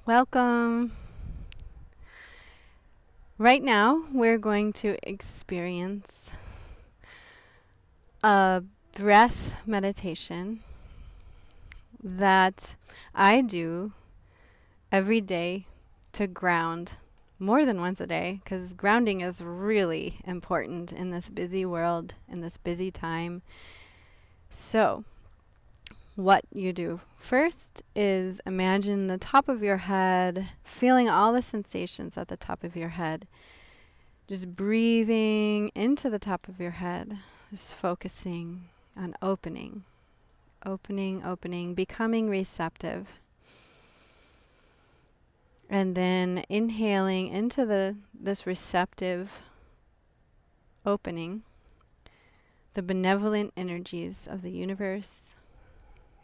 Welcome. Right now, we're going to experience a breath meditation that I do every day to ground more than once a day, because grounding is really important in this busy world, in this busy time. So, what you do first is imagine the top of your head, feeling all the sensations at the top of your head. Just breathing into the top of your head, just focusing on opening, opening, becoming receptive. And then inhaling into this receptive opening, the benevolent energies of the universe.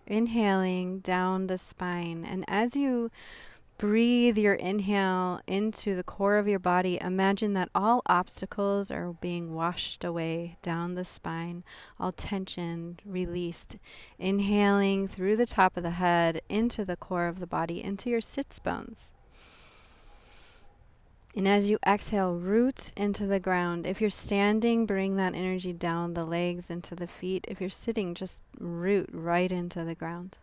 Inhaling down the spine. And as you breathe your inhale into the core of your body, imagine that all obstacles are being washed away down the spine, all tension released. Inhaling through the top of the head into the core of the body, into your sits bones. And as you exhale, root into the ground. If you're standing, bring that energy down the legs, into the feet. If you're sitting, just root right into the ground.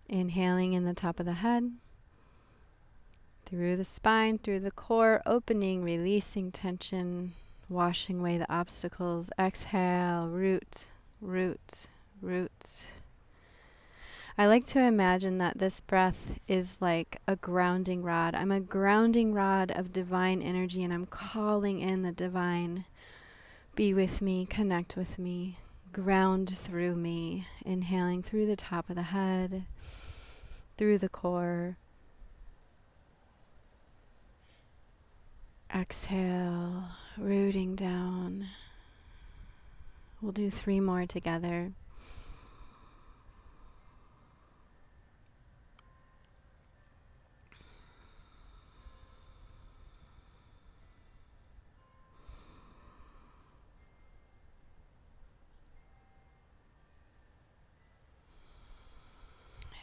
Inhaling in the top of the head, through the spine, through the core, opening, releasing tension, washing away the obstacles. Exhale, root, root, root. I like to imagine that this breath is like a grounding rod. I'm a grounding rod of divine energy, and I'm calling in the divine. Be with me, connect with me, ground through me. Inhaling through the top of the head, through the core. Exhale, rooting down. We'll do 3 more together.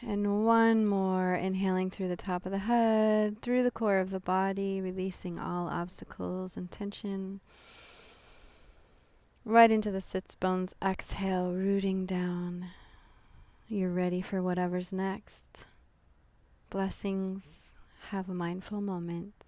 And 1 more, inhaling through the top of the head, through the core of the body, releasing all obstacles and tension. Right into the sits bones. Exhale, rooting down. You're ready for whatever's next. Blessings. Have a mindful moment.